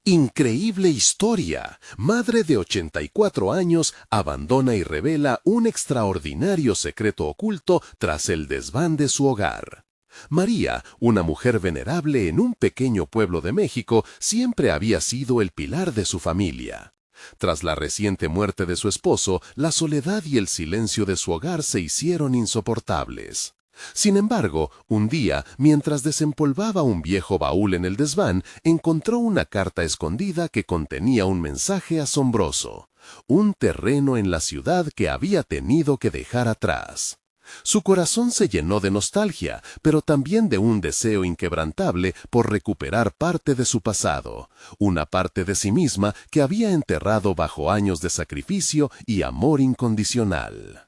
Increíble historia. Madre de 84 años abandona y revela un extraordinario secreto oculto tras el desván de su hogar. María, una mujer venerable en un pequeño pueblo de México, siempre había sido el pilar de su familia. Tras la reciente muerte de su esposo, la soledad y el silencio de su hogar se hicieron insoportables. Sin embargo, un día, mientras desempolvaba un viejo baúl en el desván, encontró una carta escondida que contenía un mensaje asombroso: un terreno en la ciudad que había tenido que dejar atrás. Su corazón se llenó de nostalgia, pero también de un deseo inquebrantable por recuperar parte de su pasado, una parte de sí misma que había enterrado bajo años de sacrificio y amor incondicional.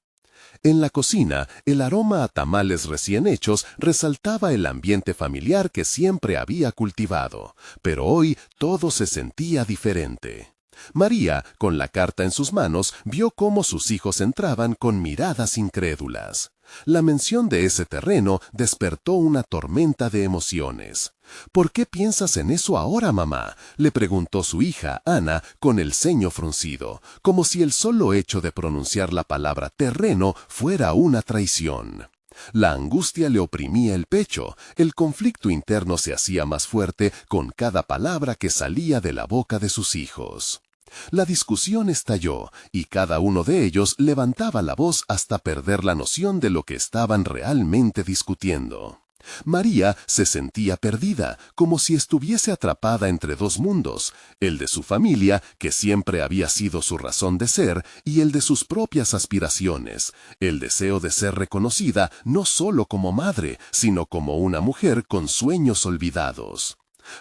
En la cocina, el aroma a tamales recién hechos resaltaba el ambiente familiar que siempre había cultivado, pero hoy todo se sentía diferente. María, con la carta en sus manos, vio cómo sus hijos entraban con miradas incrédulas. La mención de ese terreno despertó una tormenta de emociones. «¿Por qué piensas en eso ahora, mamá?», le preguntó su hija, Ana, con el ceño fruncido, como si el solo hecho de pronunciar la palabra terreno fuera una traición. La angustia le oprimía el pecho, el conflicto interno se hacía más fuerte con cada palabra que salía de la boca de sus hijos. La discusión estalló, y cada uno de ellos levantaba la voz hasta perder la noción de lo que estaban realmente discutiendo. María se sentía perdida, como si estuviese atrapada entre dos mundos, el de su familia, que siempre había sido su razón de ser, y el de sus propias aspiraciones, el deseo de ser reconocida no solo como madre, sino como una mujer con sueños olvidados.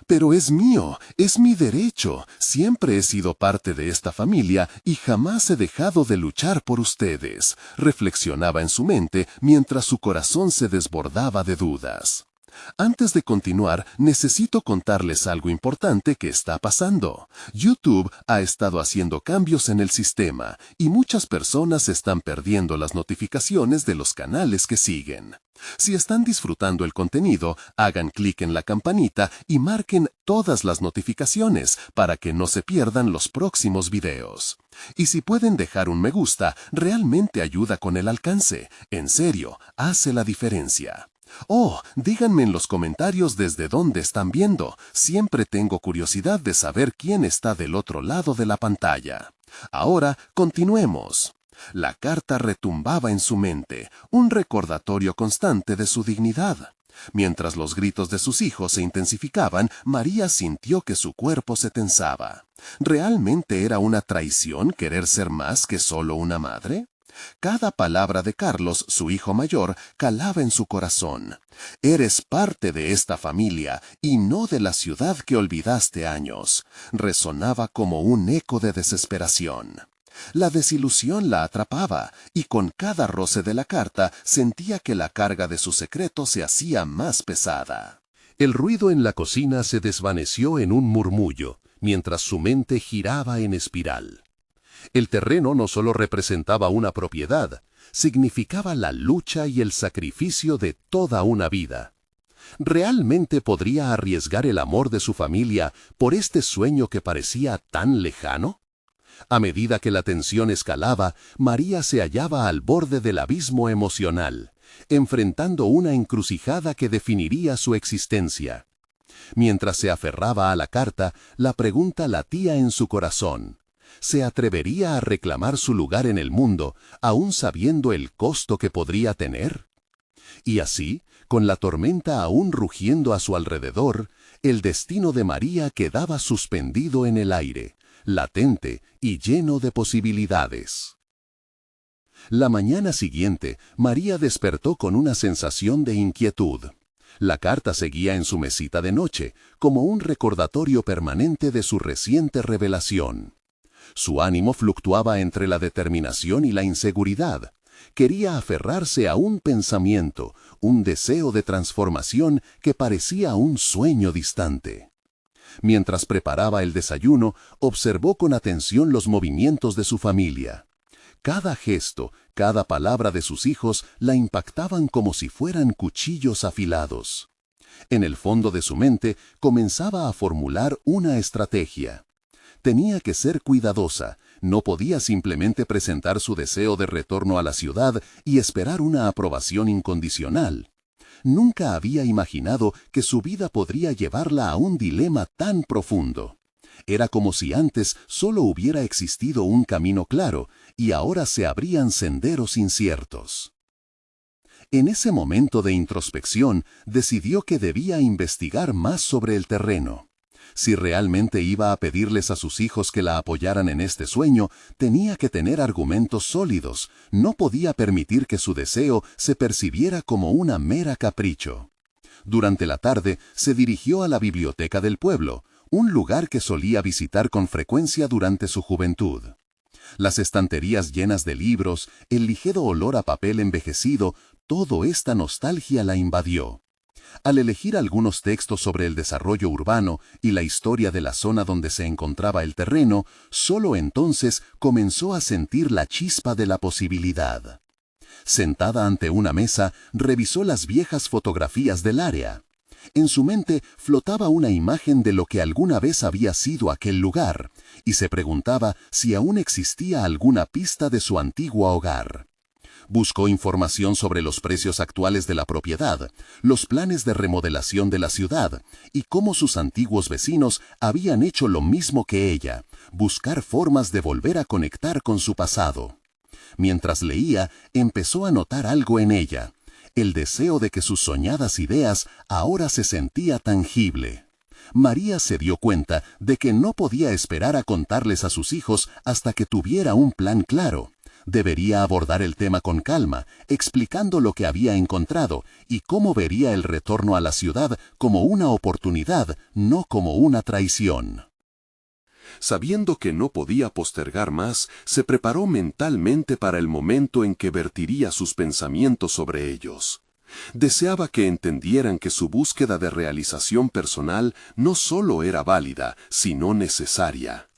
«Pero es mío, es mi derecho, siempre he sido parte de esta familia y jamás he dejado de luchar por ustedes», reflexionaba en su mente mientras su corazón se desbordaba de dudas. Antes de continuar, necesito contarles algo importante que está pasando. YouTube ha estado haciendo cambios en el sistema y muchas personas están perdiendo las notificaciones de los canales que siguen. Si están disfrutando el contenido, hagan clic en la campanita y marquen todas las notificaciones para que no se pierdan los próximos videos. Y si pueden dejar un me gusta, realmente ayuda con el alcance. En serio, hace la diferencia. Oh, díganme en los comentarios desde dónde están viendo. Siempre tengo curiosidad de saber quién está del otro lado de la pantalla. Ahora, continuemos. La carta retumbaba en su mente, un recordatorio constante de su dignidad. Mientras los gritos de sus hijos se intensificaban, María sintió que su cuerpo se tensaba. ¿Realmente era una traición querer ser más que solo una madre? Cada palabra de Carlos, su hijo mayor, calaba en su corazón. «Eres parte de esta familia y no de la ciudad que olvidaste años», resonaba como un eco de desesperación. La desilusión la atrapaba, y con cada roce de la carta sentía que la carga de su secreto se hacía más pesada. El ruido en la cocina se desvaneció en un murmullo, mientras su mente giraba en espiral. El terreno no solo representaba una propiedad, significaba la lucha y el sacrificio de toda una vida. ¿Realmente podría arriesgar el amor de su familia por este sueño que parecía tan lejano? A medida que la tensión escalaba, María se hallaba al borde del abismo emocional, enfrentando una encrucijada que definiría su existencia. Mientras se aferraba a la carta, la pregunta latía en su corazón: ¿se atrevería a reclamar su lugar en el mundo, aún sabiendo el costo que podría tener? Y así, con la tormenta aún rugiendo a su alrededor, el destino de María quedaba suspendido en el aire, latente y lleno de posibilidades. La mañana siguiente, María despertó con una sensación de inquietud. La carta seguía en su mesita de noche, como un recordatorio permanente de su reciente revelación. Su ánimo fluctuaba entre la determinación y la inseguridad. Quería aferrarse a un pensamiento, un deseo de transformación que parecía un sueño distante. Mientras preparaba el desayuno, observó con atención los movimientos de su familia. Cada gesto, cada palabra de sus hijos la impactaban como si fueran cuchillos afilados. En el fondo de su mente comenzaba a formular una estrategia. Tenía que ser cuidadosa, no podía simplemente presentar su deseo de retorno a la ciudad y esperar una aprobación incondicional. Nunca había imaginado que su vida podría llevarla a un dilema tan profundo. Era como si antes solo hubiera existido un camino claro y ahora se abrían senderos inciertos. En ese momento de introspección, decidió que debía investigar más sobre el terreno. Si realmente iba a pedirles a sus hijos que la apoyaran en este sueño, tenía que tener argumentos sólidos, no podía permitir que su deseo se percibiera como una mera capricho. Durante la tarde se dirigió a la biblioteca del pueblo, un lugar que solía visitar con frecuencia durante su juventud. Las estanterías llenas de libros, el ligero olor a papel envejecido, toda esta nostalgia la invadió. Al elegir algunos textos sobre el desarrollo urbano y la historia de la zona donde se encontraba el terreno, solo entonces comenzó a sentir la chispa de la posibilidad. Sentada ante una mesa, revisó las viejas fotografías del área. En su mente flotaba una imagen de lo que alguna vez había sido aquel lugar, y se preguntaba si aún existía alguna pista de su antiguo hogar. Buscó información sobre los precios actuales de la propiedad, los planes de remodelación de la ciudad y cómo sus antiguos vecinos habían hecho lo mismo que ella, buscar formas de volver a conectar con su pasado. Mientras leía, empezó a notar algo en ella, el deseo de que sus soñadas ideas ahora se sentía tangible. María se dio cuenta de que no podía esperar a contarles a sus hijos hasta que tuviera un plan claro. Debería abordar el tema con calma, explicando lo que había encontrado y cómo vería el retorno a la ciudad como una oportunidad, no como una traición. Sabiendo que no podía postergar más, se preparó mentalmente para el momento en que vertiría sus pensamientos sobre ellos. Deseaba que entendieran que su búsqueda de realización personal no solo era válida, sino necesaria.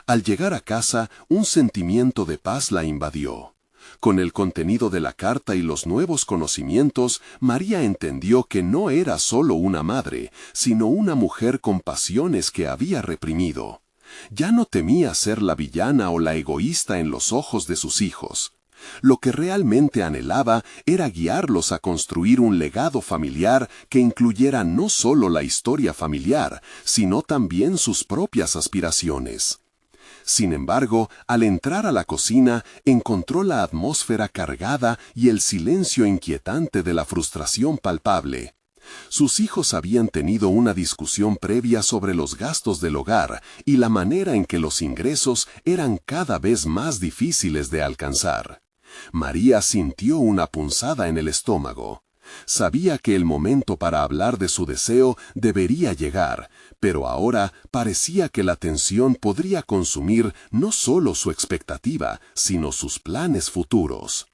Al llegar a casa, un sentimiento de paz la invadió. Con el contenido de la carta y los nuevos conocimientos, María entendió que no era solo una madre, sino una mujer con pasiones que había reprimido. Ya no temía ser la villana o la egoísta en los ojos de sus hijos. Lo que realmente anhelaba era guiarlos a construir un legado familiar que incluyera no solo la historia familiar, sino también sus propias aspiraciones. Sin embargo, al entrar a la cocina, encontró la atmósfera cargada y el silencio inquietante de la frustración palpable. Sus hijos habían tenido una discusión previa sobre los gastos del hogar y la manera en que los ingresos eran cada vez más difíciles de alcanzar. María sintió una punzada en el estómago. Sabía que el momento para hablar de su deseo debería llegar, pero ahora parecía que la tensión podría consumir no solo su expectativa, sino sus planes futuros.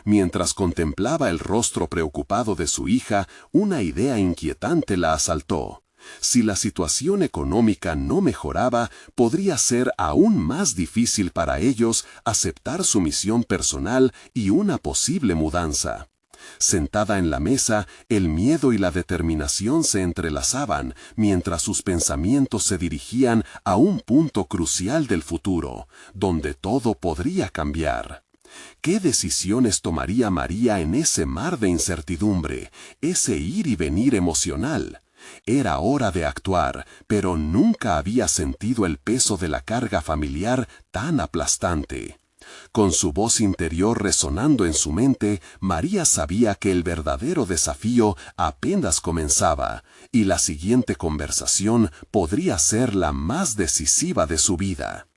Mientras contemplaba el rostro preocupado de su hija, una idea inquietante la asaltó. Si la situación económica no mejoraba, podría ser aún más difícil para ellos aceptar su misión personal y una posible mudanza. Sentada en la mesa, el miedo y la determinación se entrelazaban mientras sus pensamientos se dirigían a un punto crucial del futuro, donde todo podría cambiar. ¿Qué decisiones tomaría María en ese mar de incertidumbre, ese ir y venir emocional? Era hora de actuar, pero nunca había sentido el peso de la carga familiar tan aplastante. Con su voz interior resonando en su mente, María sabía que el verdadero desafío apenas comenzaba, y la siguiente conversación podría ser la más decisiva de su vida.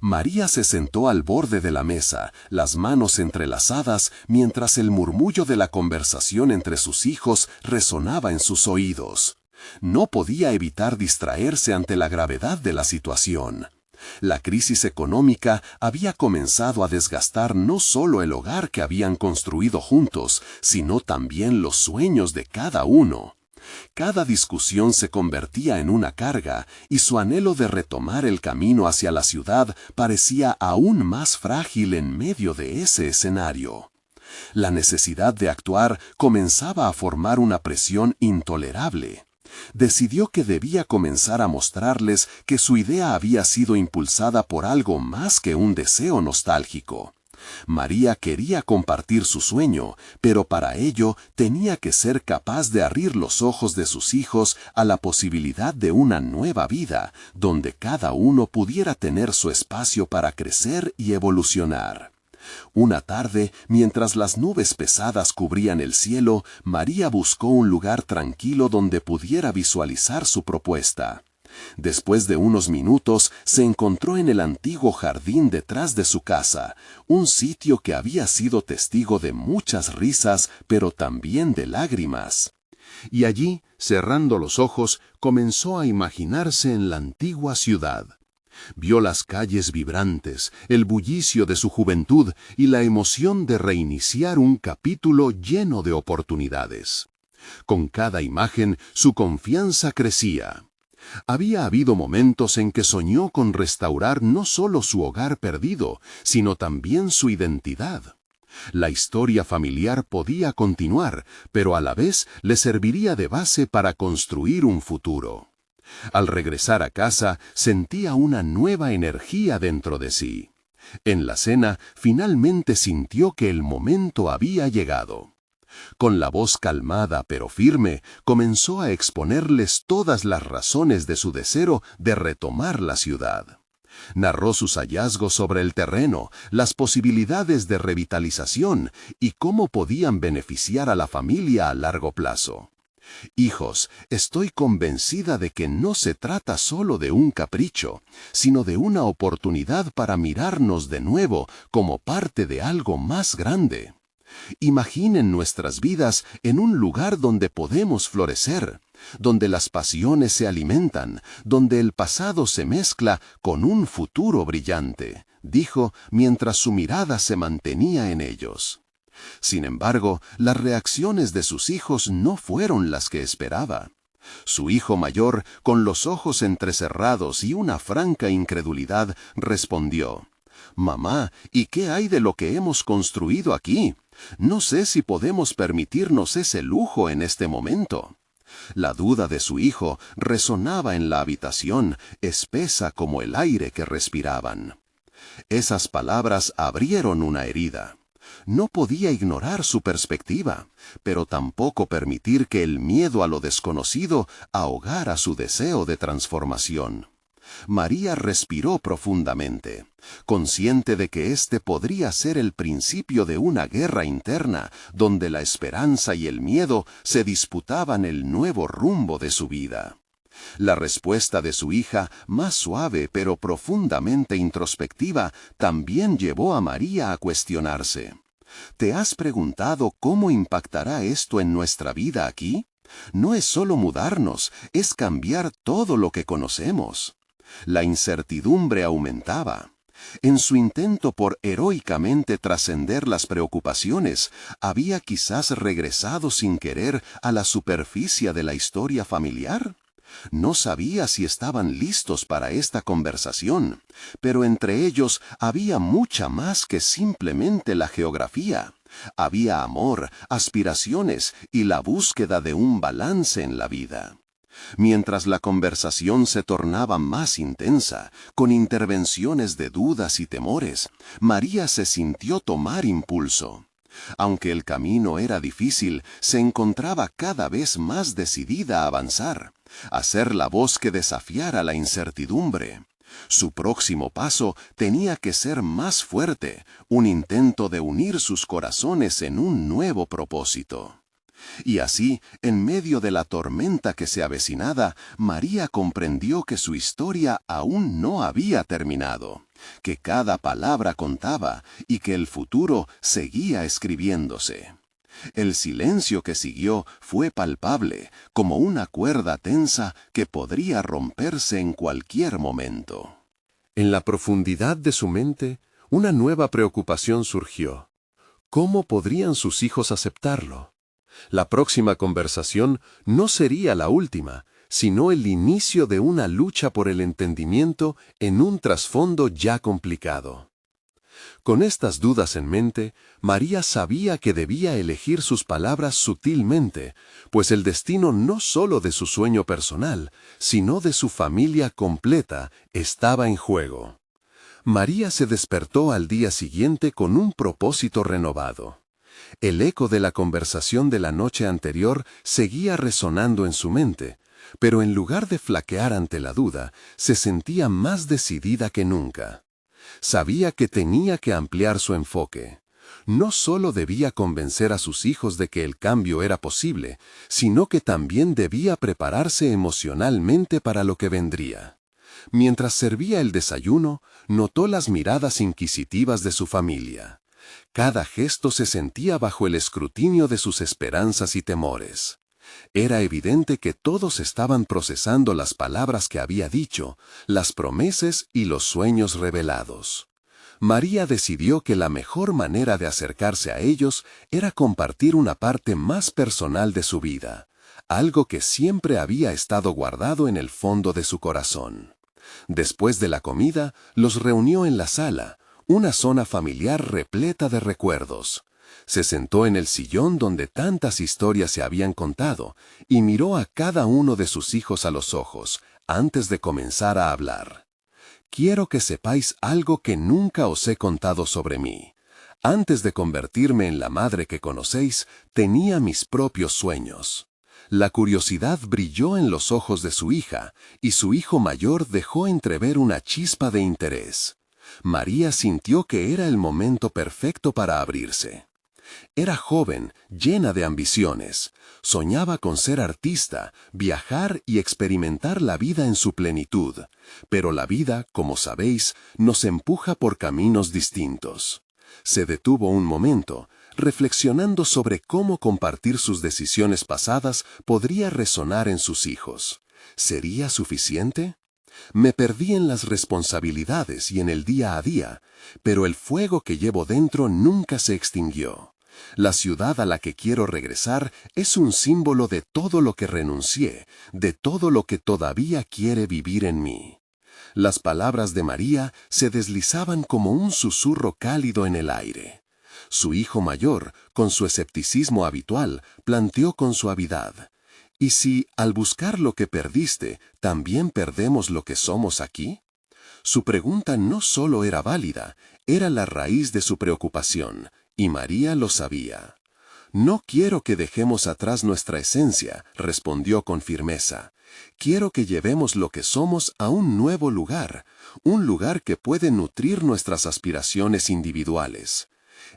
María se sentó al borde de la mesa, las manos entrelazadas, mientras el murmullo de la conversación entre sus hijos resonaba en sus oídos. No podía evitar distraerse ante la gravedad de la situación. La crisis económica había comenzado a desgastar no solo el hogar que habían construido juntos, sino también los sueños de cada uno. Cada discusión se convertía en una carga, y su anhelo de retomar el camino hacia la ciudad parecía aún más frágil en medio de ese escenario. La necesidad de actuar comenzaba a formar una presión intolerable. Decidió que debía comenzar a mostrarles que su idea había sido impulsada por algo más que un deseo nostálgico. María quería compartir su sueño, pero para ello tenía que ser capaz de abrir los ojos de sus hijos a la posibilidad de una nueva vida, donde cada uno pudiera tener su espacio para crecer y evolucionar. Una tarde, mientras las nubes pesadas cubrían el cielo, María buscó un lugar tranquilo donde pudiera visualizar su propuesta. Después de unos minutos, se encontró en el antiguo jardín detrás de su casa, un sitio que había sido testigo de muchas risas, pero también de lágrimas. Y allí, cerrando los ojos, comenzó a imaginarse en la antigua ciudad. Vio las calles vibrantes, el bullicio de su juventud y la emoción de reiniciar un capítulo lleno de oportunidades. Con cada imagen, su confianza crecía. Había habido momentos en que soñó con restaurar no solo su hogar perdido, sino también su identidad. La historia familiar podía continuar, pero a la vez le serviría de base para construir un futuro. Al regresar a casa, sentía una nueva energía dentro de sí. En la cena, finalmente sintió que el momento había llegado. Con la voz calmada pero firme, comenzó a exponerles todas las razones de su deseo de retomar la ciudad. Narró sus hallazgos sobre el terreno, las posibilidades de revitalización y cómo podían beneficiar a la familia a largo plazo. Hijos, estoy convencida de que no se trata solo de un capricho, sino de una oportunidad para mirarnos de nuevo como parte de algo más grande. Imaginen nuestras vidas en un lugar donde podemos florecer, donde las pasiones se alimentan, donde el pasado se mezcla con un futuro brillante, dijo mientras su mirada se mantenía en ellos. Sin embargo, las reacciones de sus hijos no fueron las que esperaba. Su hijo mayor, con los ojos entrecerrados y una franca incredulidad, respondió: «Mamá, ¿y qué hay de lo que hemos construido aquí? No sé si podemos permitirnos ese lujo en este momento». La duda de su hijo resonaba en la habitación, espesa como el aire que respiraban. Esas palabras abrieron una herida. No podía ignorar su perspectiva, pero tampoco permitir que el miedo a lo desconocido ahogara su deseo de transformación. María respiró profundamente, consciente de que este podría ser el principio de una guerra interna, donde la esperanza y el miedo se disputaban el nuevo rumbo de su vida. La respuesta de su hija, más suave pero profundamente introspectiva, también llevó a María a cuestionarse. ¿Te has preguntado cómo impactará esto en nuestra vida aquí? No es solo mudarnos, es cambiar todo lo que conocemos. La incertidumbre aumentaba. En su intento por heroicamente trascender las preocupaciones, había quizás regresado sin querer a la superficie de la historia familiar. No sabía si estaban listos para esta conversación, pero entre ellos había mucha más que simplemente la geografía. Había amor, aspiraciones y la búsqueda de un balance en la vida. Mientras la conversación se tornaba más intensa, con intervenciones de dudas y temores, María se sintió tomar impulso. Aunque el camino era difícil, se encontraba cada vez más decidida a avanzar, a ser la voz que desafiara la incertidumbre. Su próximo paso tenía que ser más fuerte, un intento de unir sus corazones en un nuevo propósito. Y así, en medio de la tormenta que se avecinaba, María comprendió que su historia aún no había terminado, que cada palabra contaba y que el futuro seguía escribiéndose. El silencio que siguió fue palpable, como una cuerda tensa que podría romperse en cualquier momento. En la profundidad de su mente, una nueva preocupación surgió. ¿Cómo podrían sus hijos aceptarlo? La próxima conversación no sería la última, sino el inicio de una lucha por el entendimiento en un trasfondo ya complicado. Con estas dudas en mente, María sabía que debía elegir sus palabras sutilmente, pues el destino no solo de su sueño personal, sino de su familia completa estaba en juego. María se despertó al día siguiente con un propósito renovado. El eco de la conversación de la noche anterior seguía resonando en su mente, pero en lugar de flaquear ante la duda, se sentía más decidida que nunca. Sabía que tenía que ampliar su enfoque. No solo debía convencer a sus hijos de que el cambio era posible, sino que también debía prepararse emocionalmente para lo que vendría. Mientras servía el desayuno, notó las miradas inquisitivas de su familia. Cada gesto se sentía bajo el escrutinio de sus esperanzas y temores. Era evidente que todos estaban procesando las palabras que había dicho, las promesas y los sueños revelados. María decidió que la mejor manera de acercarse a ellos era compartir una parte más personal de su vida, algo que siempre había estado guardado en el fondo de su corazón. Después de la comida, los reunió en la sala, una zona familiar repleta de recuerdos. Se sentó en el sillón donde tantas historias se habían contado y miró a cada uno de sus hijos a los ojos antes de comenzar a hablar. Quiero que sepáis algo que nunca os he contado sobre mí. Antes de convertirme en la madre que conocéis, tenía mis propios sueños. La curiosidad brilló en los ojos de su hija y su hijo mayor dejó entrever una chispa de interés. María sintió que era el momento perfecto para abrirse. Era joven, llena de ambiciones. Soñaba con ser artista, viajar y experimentar la vida en su plenitud. Pero la vida, como sabéis, nos empuja por caminos distintos. Se detuvo un momento, reflexionando sobre cómo compartir sus decisiones pasadas podría resonar en sus hijos. ¿Sería suficiente? Me perdí en las responsabilidades y en el día a día, pero el fuego que llevo dentro nunca se extinguió. La ciudad a la que quiero regresar es un símbolo de todo lo que renuncié, de todo lo que todavía quiere vivir en mí. Las palabras de María se deslizaban como un susurro cálido en el aire. Su hijo mayor, con su escepticismo habitual, planteó con suavidad: ¿y si, al buscar lo que perdiste, también perdemos lo que somos aquí? Su pregunta no solo era válida, era la raíz de su preocupación, y María lo sabía. No quiero que dejemos atrás nuestra esencia, respondió con firmeza. Quiero que llevemos lo que somos a un nuevo lugar, un lugar que puede nutrir nuestras aspiraciones individuales.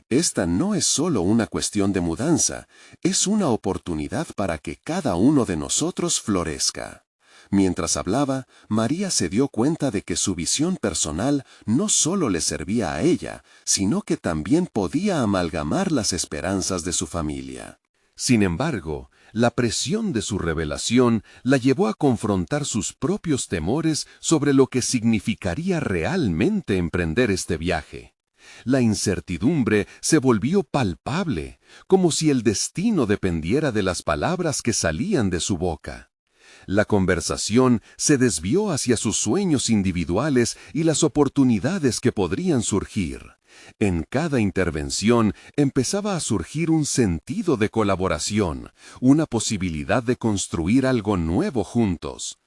Esta no es solo una cuestión de mudanza, es una oportunidad para que cada uno de nosotros florezca. Mientras hablaba, María se dio cuenta de que su visión personal no solo le servía a ella, sino que también podía amalgamar las esperanzas de su familia. Sin embargo, la presión de su revelación la llevó a confrontar sus propios temores sobre lo que significaría realmente emprender este viaje. La incertidumbre se volvió palpable, como si el destino dependiera de las palabras que salían de su boca. La conversación se desvió hacia sus sueños individuales y las oportunidades que podrían surgir. En cada intervención empezaba a surgir un sentido de colaboración, una posibilidad de construir algo nuevo juntos.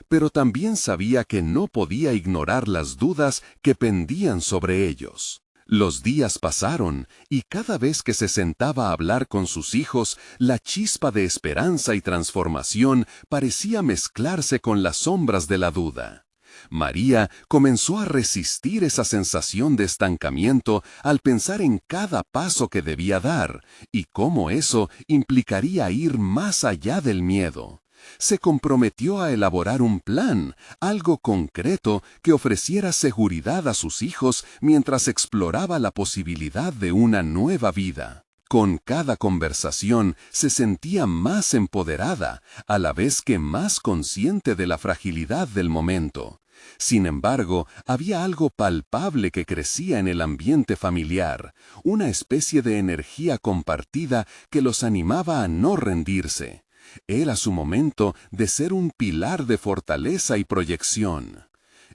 Pero también sabía que no podía ignorar las dudas que pendían sobre ellos. Los días pasaron, y cada vez que se sentaba a hablar con sus hijos, la chispa de esperanza y transformación parecía mezclarse con las sombras de la duda. María comenzó a resistir esa sensación de estancamiento al pensar en cada paso que debía dar, y cómo eso implicaría ir más allá del miedo. Se comprometió a elaborar un plan, algo concreto que ofreciera seguridad a sus hijos mientras exploraba la posibilidad de una nueva vida. Con cada conversación se sentía más empoderada, a la vez que más consciente de la fragilidad del momento. Sin embargo, había algo palpable que crecía en el ambiente familiar, una especie de energía compartida que los animaba a no rendirse. Era su momento de ser un pilar de fortaleza y proyección.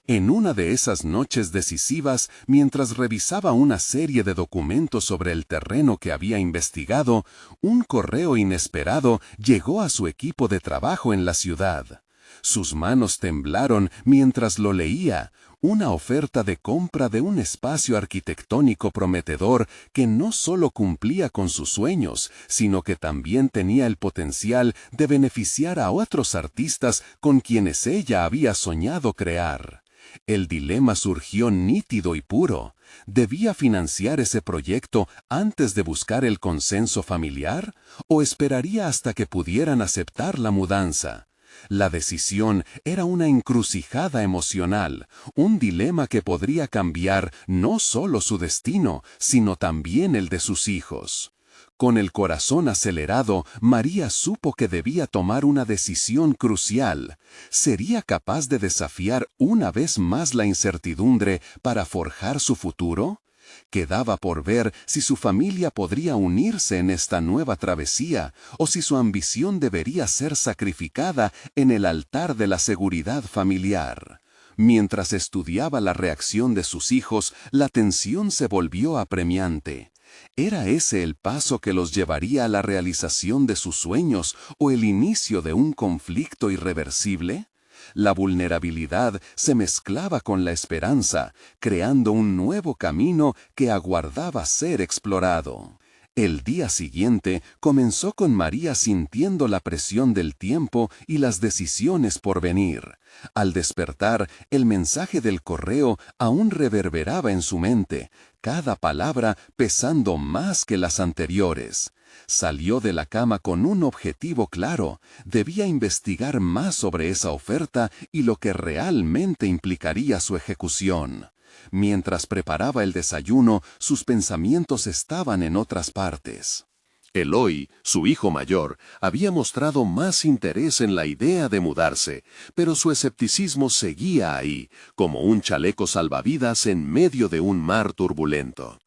En una de esas noches decisivas, mientras revisaba una serie de documentos sobre el terreno que había investigado, un correo inesperado llegó a su equipo de trabajo en la ciudad. Sus manos temblaron mientras lo leía, una oferta de compra de un espacio arquitectónico prometedor que no solo cumplía con sus sueños, sino que también tenía el potencial de beneficiar a otros artistas con quienes ella había soñado crear. El dilema surgió nítido y puro. ¿Debía financiar ese proyecto antes de buscar el consenso familiar? ¿O esperaría hasta que pudieran aceptar la mudanza? La decisión era una encrucijada emocional, un dilema que podría cambiar no solo su destino, sino también el de sus hijos. Con el corazón acelerado, María supo que debía tomar una decisión crucial. ¿Sería capaz de desafiar una vez más la incertidumbre para forjar su futuro? Quedaba por ver si su familia podría unirse en esta nueva travesía o si su ambición debería ser sacrificada en el altar de la seguridad familiar. Mientras estudiaba la reacción de sus hijos, la tensión se volvió apremiante. ¿Era ese el paso que los llevaría a la realización de sus sueños o el inicio de un conflicto irreversible? La vulnerabilidad se mezclaba con la esperanza, creando un nuevo camino que aguardaba ser explorado. El día siguiente comenzó con María sintiendo la presión del tiempo y las decisiones por venir. Al despertar, el mensaje del correo aún reverberaba en su mente, cada palabra pesando más que las anteriores. Salió de la cama con un objetivo claro: debía investigar más sobre esa oferta y lo que realmente implicaría su ejecución. Mientras preparaba el desayuno, sus pensamientos estaban en otras partes. Eloy, su hijo mayor, había mostrado más interés en la idea de mudarse, pero su escepticismo seguía ahí, como un chaleco salvavidas en medio de un mar turbulento.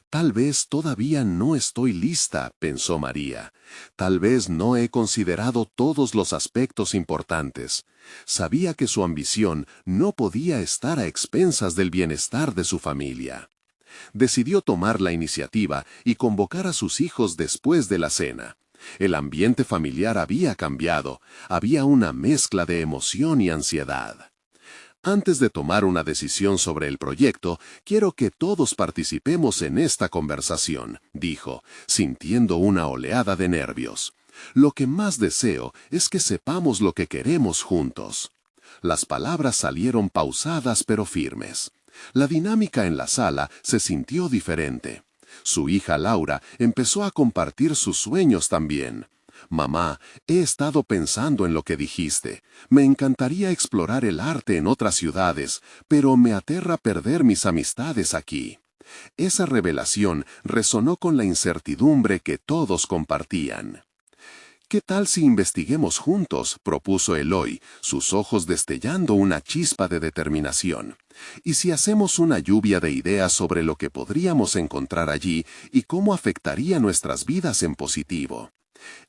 Tal vez todavía no estoy lista, pensó María. Tal vez no he considerado todos los aspectos importantes. Sabía que su ambición no podía estar a expensas del bienestar de su familia. Decidió tomar la iniciativa y convocar a sus hijos después de la cena. El ambiente familiar había cambiado, había una mezcla de emoción y ansiedad. Antes de tomar una decisión sobre el proyecto, quiero que todos participemos en esta conversación, dijo, sintiendo una oleada de nervios. Lo que más deseo es que sepamos lo que queremos juntos. Las palabras salieron pausadas pero firmes. La dinámica en la sala se sintió diferente. Su hija Laura empezó a compartir sus sueños también. Mamá, he estado pensando en lo que dijiste. Me encantaría explorar el arte en otras ciudades, pero me aterra perder mis amistades aquí. Esa revelación resonó con la incertidumbre que todos compartían. ¿Qué tal si investiguemos juntos?, propuso Eloy, sus ojos destellando una chispa de determinación. ¿Y si hacemos una lluvia de ideas sobre lo que podríamos encontrar allí y cómo afectaría nuestras vidas en positivo?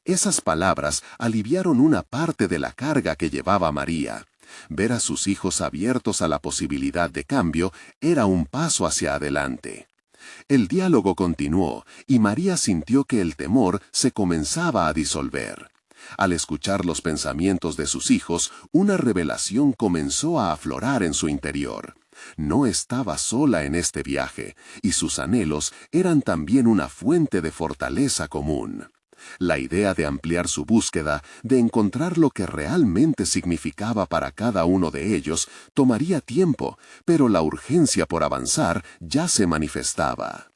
Esas palabras aliviaron una parte de la carga que llevaba María. Ver a sus hijos abiertos a la posibilidad de cambio era un paso hacia adelante. El diálogo continuó y María sintió que el temor se comenzaba a disolver. Al escuchar los pensamientos de sus hijos, una revelación comenzó a aflorar en su interior. No estaba sola en este viaje, y sus anhelos eran también una fuente de fortaleza común. La idea de ampliar su búsqueda, de encontrar lo que realmente significaba para cada uno de ellos, tomaría tiempo, pero la urgencia por avanzar ya se manifestaba.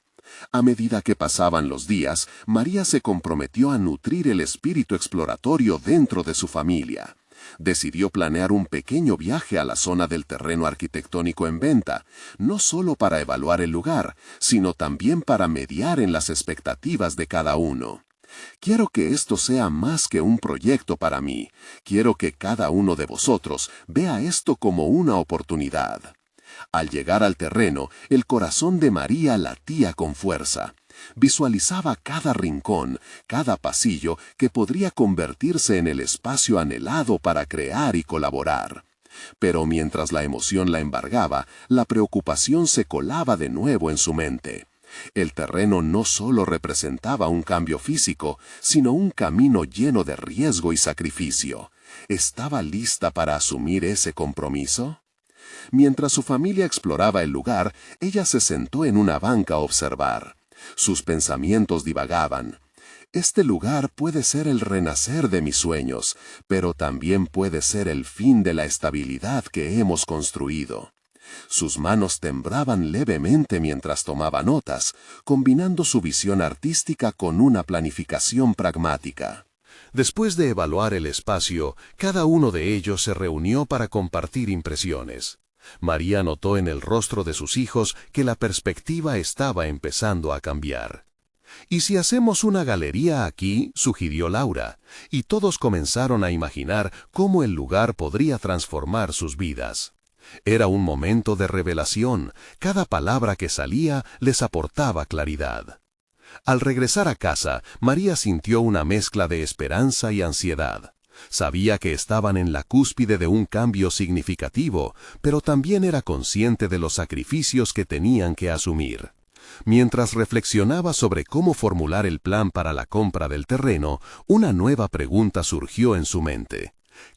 A medida que pasaban los días, María se comprometió a nutrir el espíritu exploratorio dentro de su familia. Decidió planear un pequeño viaje a la zona del terreno arquitectónico en venta, no solo para evaluar el lugar, sino también para mediar en las expectativas de cada uno. Quiero que esto sea más que un proyecto para mí. Quiero que cada uno de vosotros vea esto como una oportunidad. Al llegar al terreno, el corazón de María latía con fuerza. Visualizaba cada rincón, cada pasillo que podría convertirse en el espacio anhelado para crear y colaborar. Pero mientras la emoción la embargaba, la preocupación se colaba de nuevo en su mente. El terreno no solo representaba un cambio físico, sino un camino lleno de riesgo y sacrificio. ¿Estaba lista para asumir ese compromiso? Mientras su familia exploraba el lugar, ella se sentó en una banca a observar. Sus pensamientos divagaban. Este lugar puede ser el renacer de mis sueños, pero también puede ser el fin de la estabilidad que hemos construido. Sus manos temblaban levemente mientras tomaba notas, combinando su visión artística con una planificación pragmática. Después de evaluar el espacio, cada uno de ellos se reunió para compartir impresiones. María notó en el rostro de sus hijos que la perspectiva estaba empezando a cambiar. «¿Y si hacemos una galería aquí?», sugirió Laura, y todos comenzaron a imaginar cómo el lugar podría transformar sus vidas. Era un momento de revelación, cada palabra que salía les aportaba claridad. Al regresar a casa, María sintió una mezcla de esperanza y ansiedad. Sabía que estaban en la cúspide de un cambio significativo, pero también era consciente de los sacrificios que tenían que asumir. Mientras reflexionaba sobre cómo formular el plan para la compra del terreno, una nueva pregunta surgió en su mente.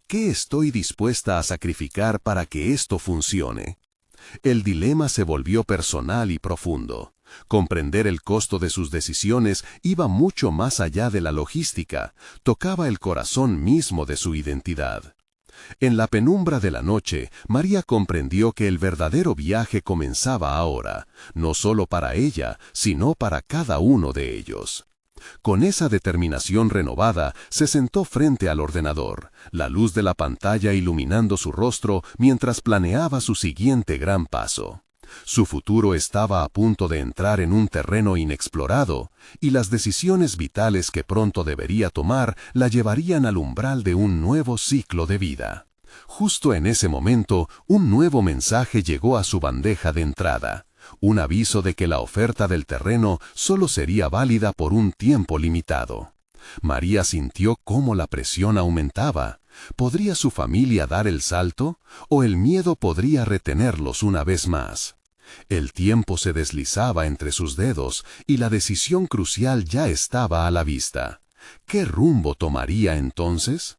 ¿Qué estoy dispuesta a sacrificar para que esto funcione? El dilema se volvió personal y profundo. Comprender el costo de sus decisiones iba mucho más allá de la logística, tocaba el corazón mismo de su identidad. En la penumbra de la noche, María comprendió que el verdadero viaje comenzaba ahora, no solo para ella, sino para cada uno de ellos. Con esa determinación renovada, se sentó frente al ordenador, la luz de la pantalla iluminando su rostro mientras planeaba su siguiente gran paso. Su futuro estaba a punto de entrar en un terreno inexplorado, y las decisiones vitales que pronto debería tomar la llevarían al umbral de un nuevo ciclo de vida. Justo en ese momento, un nuevo mensaje llegó a su bandeja de entrada. Un aviso de que la oferta del terreno solo sería válida por un tiempo limitado. María sintió cómo la presión aumentaba. ¿Podría su familia dar el salto? ¿O el miedo podría retenerlos una vez más? El tiempo se deslizaba entre sus dedos y la decisión crucial ya estaba a la vista. ¿Qué rumbo tomaría entonces?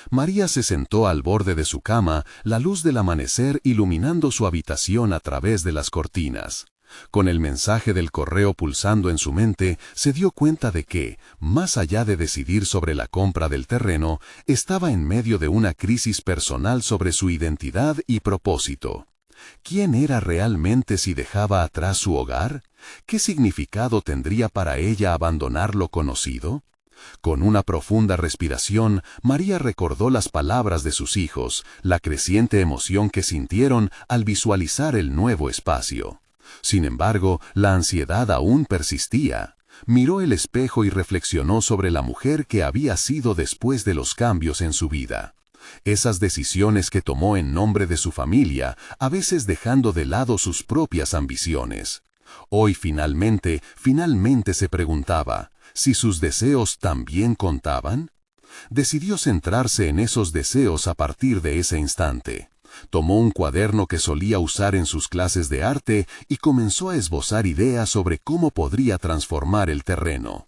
María se sentó al borde de su cama, la luz del amanecer iluminando su habitación a través de las cortinas. Con el mensaje del correo pulsando en su mente, se dio cuenta de que, más allá de decidir sobre la compra del terreno, estaba en medio de una crisis personal sobre su identidad y propósito. ¿Quién era realmente si dejaba atrás su hogar? ¿Qué significado tendría para ella abandonar lo conocido? Con una profunda respiración, María recordó las palabras de sus hijos, la creciente emoción que sintieron al visualizar el nuevo espacio. Sin embargo, la ansiedad aún persistía. Miró el espejo y reflexionó sobre la mujer que había sido después de los cambios en su vida. Esas decisiones que tomó en nombre de su familia, a veces dejando de lado sus propias ambiciones. Hoy finalmente se preguntaba, ¿si sus deseos también contaban? Decidió centrarse en esos deseos a partir de ese instante. Tomó un cuaderno que solía usar en sus clases de arte y comenzó a esbozar ideas sobre cómo podría transformar el terreno.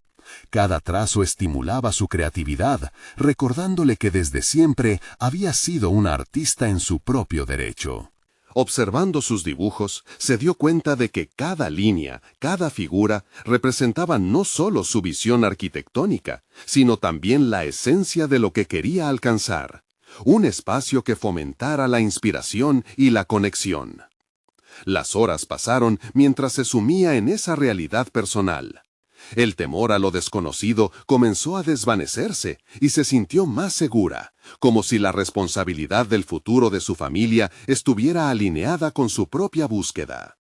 Cada trazo estimulaba su creatividad, recordándole que desde siempre había sido una artista en su propio derecho. Observando sus dibujos, se dio cuenta de que cada línea, cada figura, representaba no solo su visión arquitectónica, sino también la esencia de lo que quería alcanzar. Un espacio que fomentara la inspiración y la conexión. Las horas pasaron mientras se sumía en esa realidad personal. El temor a lo desconocido comenzó a desvanecerse y se sintió más segura, como si la responsabilidad del futuro de su familia estuviera alineada con su propia búsqueda.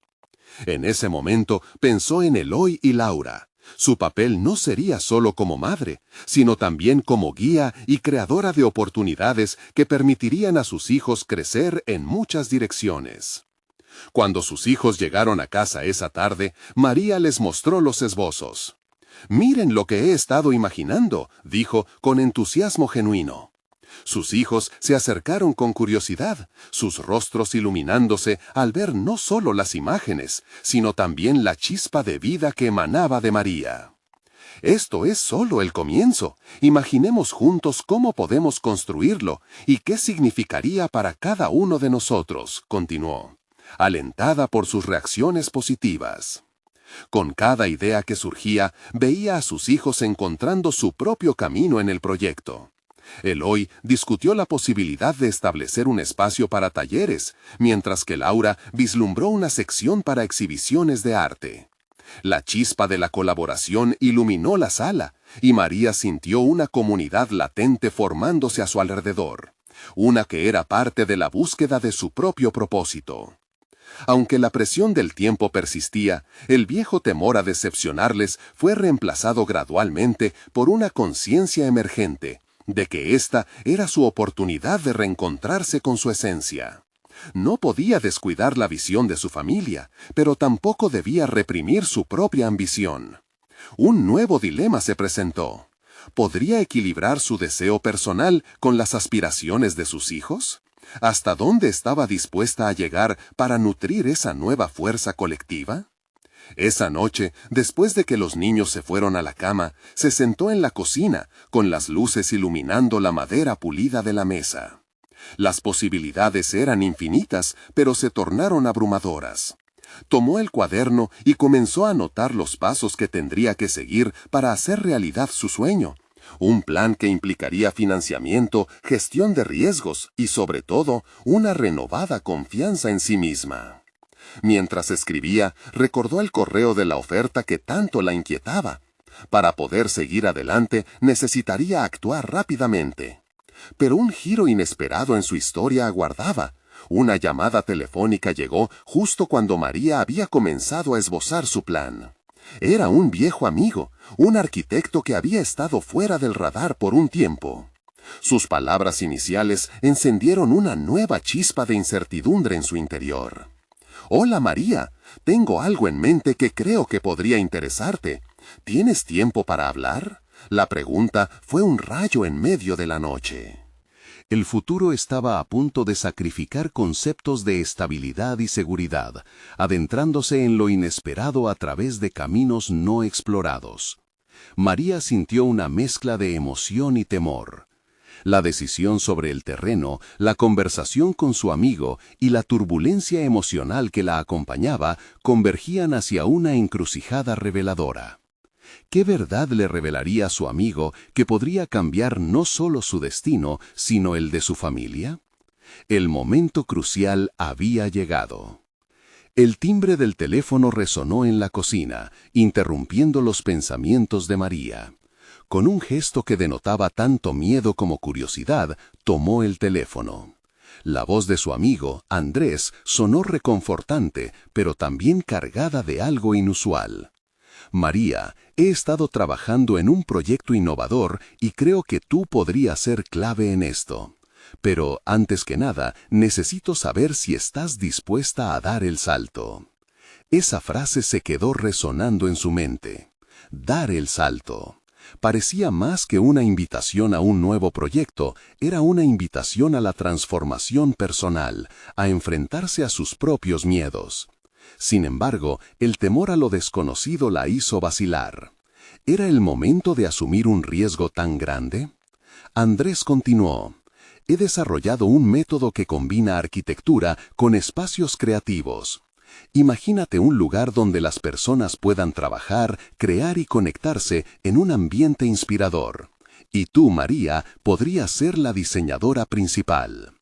En ese momento pensó en Eloy y Laura. Su papel no sería solo como madre, sino también como guía y creadora de oportunidades que permitirían a sus hijos crecer en muchas direcciones. Cuando sus hijos llegaron a casa esa tarde, María les mostró los esbozos. «Miren lo que he estado imaginando», dijo con entusiasmo genuino. Sus hijos se acercaron con curiosidad, sus rostros iluminándose al ver no solo las imágenes, sino también la chispa de vida que emanaba de María. Esto es solo el comienzo. Imaginemos juntos cómo podemos construirlo y qué significaría para cada uno de nosotros, continuó, alentada por sus reacciones positivas. Con cada idea que surgía, veía a sus hijos encontrando su propio camino en el proyecto. Eloy discutió la posibilidad de establecer un espacio para talleres, mientras que Laura vislumbró una sección para exhibiciones de arte. La chispa de la colaboración iluminó la sala, y María sintió una comunidad latente formándose a su alrededor, una que era parte de la búsqueda de su propio propósito. Aunque la presión del tiempo persistía, el viejo temor a decepcionarles fue reemplazado gradualmente por una conciencia emergente de que esta era su oportunidad de reencontrarse con su esencia. No podía descuidar la visión de su familia, pero tampoco debía reprimir su propia ambición. Un nuevo dilema se presentó. ¿Podría equilibrar su deseo personal con las aspiraciones de sus hijos? ¿Hasta dónde estaba dispuesta a llegar para nutrir esa nueva fuerza colectiva? Esa noche, después de que los niños se fueron a la cama, se sentó en la cocina, con las luces iluminando la madera pulida de la mesa. Las posibilidades eran infinitas, pero se tornaron abrumadoras. Tomó el cuaderno y comenzó a anotar los pasos que tendría que seguir para hacer realidad su sueño. Un plan que implicaría financiamiento, gestión de riesgos y, sobre todo, una renovada confianza en sí misma. Mientras escribía, recordó el correo de la oferta que tanto la inquietaba. Para poder seguir adelante, necesitaría actuar rápidamente. Pero un giro inesperado en su historia aguardaba. Una llamada telefónica llegó justo cuando María había comenzado a esbozar su plan. Era un viejo amigo, un arquitecto que había estado fuera del radar por un tiempo. Sus palabras iniciales encendieron una nueva chispa de incertidumbre en su interior. «Hola María, tengo algo en mente que creo que podría interesarte. ¿Tienes tiempo para hablar?». La pregunta fue un rayo en medio de la noche. El futuro estaba a punto de sacrificar conceptos de estabilidad y seguridad, adentrándose en lo inesperado a través de caminos no explorados. María sintió una mezcla de emoción y temor. La decisión sobre el terreno, la conversación con su amigo y la turbulencia emocional que la acompañaba convergían hacia una encrucijada reveladora. ¿Qué verdad le revelaría a su amigo que podría cambiar no solo su destino, sino el de su familia? El momento crucial había llegado. El timbre del teléfono resonó en la cocina, interrumpiendo los pensamientos de María. Con un gesto que denotaba tanto miedo como curiosidad, tomó el teléfono. La voz de su amigo, Andrés, sonó reconfortante, pero también cargada de algo inusual. «María, he estado trabajando en un proyecto innovador y creo que tú podrías ser clave en esto. Pero, antes que nada, necesito saber si estás dispuesta a dar el salto». Esa frase se quedó resonando en su mente. Dar el salto. Parecía más que una invitación a un nuevo proyecto, era una invitación a la transformación personal, a enfrentarse a sus propios miedos. Sin embargo, el temor a lo desconocido la hizo vacilar. ¿Era el momento de asumir un riesgo tan grande? Andrés continuó. «He desarrollado un método que combina arquitectura con espacios creativos. Imagínate un lugar donde las personas puedan trabajar, crear y conectarse en un ambiente inspirador. Y tú, María, podrías ser la diseñadora principal».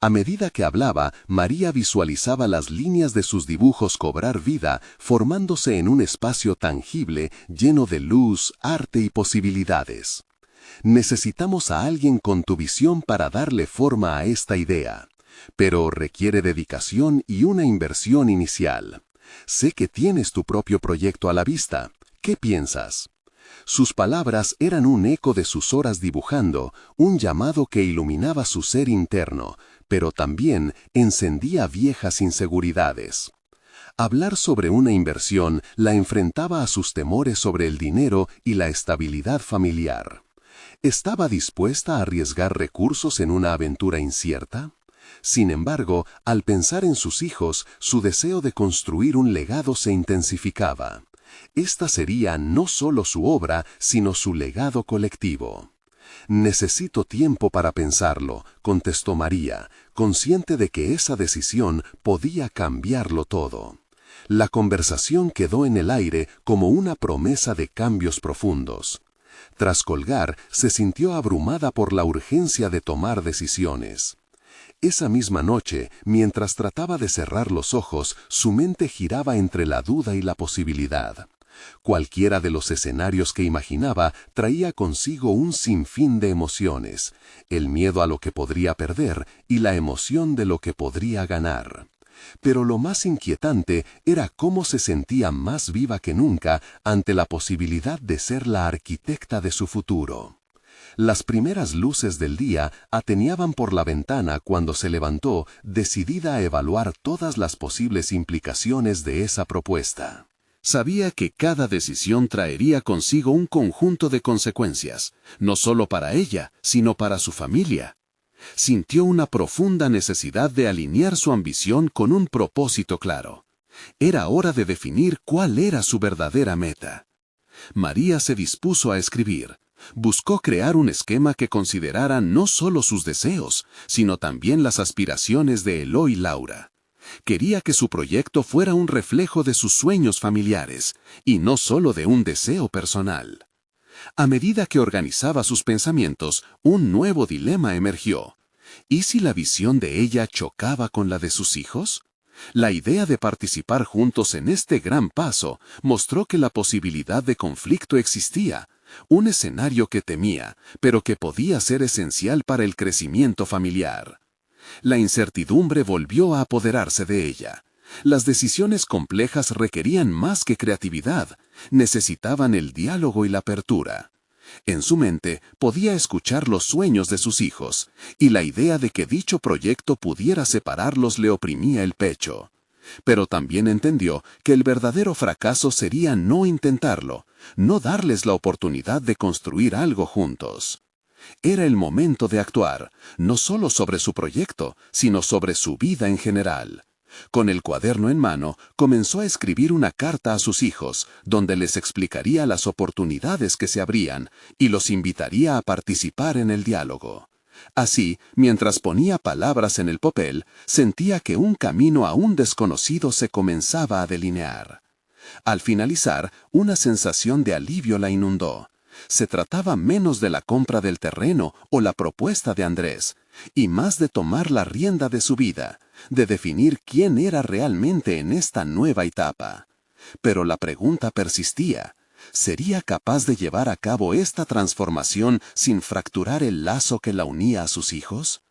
A medida que hablaba, María visualizaba las líneas de sus dibujos cobrar vida, formándose en un espacio tangible lleno de luz, arte y posibilidades. Necesitamos a alguien con tu visión para darle forma a esta idea. Pero requiere dedicación y una inversión inicial. Sé que tienes tu propio proyecto a la vista. ¿Qué piensas? Sus palabras eran un eco de sus horas dibujando, un llamado que iluminaba su ser interno, pero también encendía viejas inseguridades. Hablar sobre una inversión la enfrentaba a sus temores sobre el dinero y la estabilidad familiar. ¿Estaba dispuesta a arriesgar recursos en una aventura incierta? Sin embargo, al pensar en sus hijos, su deseo de construir un legado se intensificaba. Esta sería no solo su obra, sino su legado colectivo. «Necesito tiempo para pensarlo», contestó María, consciente de que esa decisión podía cambiarlo todo. La conversación quedó en el aire como una promesa de cambios profundos. Tras colgar, se sintió abrumada por la urgencia de tomar decisiones. Esa misma noche, mientras trataba de cerrar los ojos, su mente giraba entre la duda y la posibilidad. Cualquiera de los escenarios que imaginaba traía consigo un sinfín de emociones, el miedo a lo que podría perder y la emoción de lo que podría ganar. Pero lo más inquietante era cómo se sentía más viva que nunca ante la posibilidad de ser la arquitecta de su futuro. Las primeras luces del día ateneaban por la ventana cuando se levantó, decidida a evaluar todas las posibles implicaciones de esa propuesta. Sabía que cada decisión traería consigo un conjunto de consecuencias, no solo para ella, sino para su familia. Sintió una profunda necesidad de alinear su ambición con un propósito claro. Era hora de definir cuál era su verdadera meta. María se dispuso a escribir. Buscó crear un esquema que considerara no solo sus deseos, sino también las aspiraciones de Eloy y Laura. Quería que su proyecto fuera un reflejo de sus sueños familiares, y no solo de un deseo personal. A medida que organizaba sus pensamientos, un nuevo dilema emergió. ¿Y si la visión de ella chocaba con la de sus hijos? La idea de participar juntos en este gran paso mostró que la posibilidad de conflicto existía, un escenario que temía, pero que podía ser esencial para el crecimiento familiar. La incertidumbre volvió a apoderarse de ella. Las decisiones complejas requerían más que creatividad, necesitaban el diálogo y la apertura. En su mente podía escuchar los sueños de sus hijos, y la idea de que dicho proyecto pudiera separarlos le oprimía el pecho. Pero también entendió que el verdadero fracaso sería no intentarlo, no darles la oportunidad de construir algo juntos. Era el momento de actuar, no solo sobre su proyecto, sino sobre su vida en general. Con el cuaderno en mano, comenzó a escribir una carta a sus hijos, donde les explicaría las oportunidades que se abrían y los invitaría a participar en el diálogo. Así, mientras ponía palabras en el papel, sentía que un camino aún desconocido se comenzaba a delinear. Al finalizar, una sensación de alivio la inundó. Se trataba menos de la compra del terreno o la propuesta de Andrés, y más de tomar la rienda de su vida, de definir quién era realmente en esta nueva etapa. Pero la pregunta persistía. ¿Sería capaz de llevar a cabo esta transformación sin fracturar el lazo que la unía a sus hijos?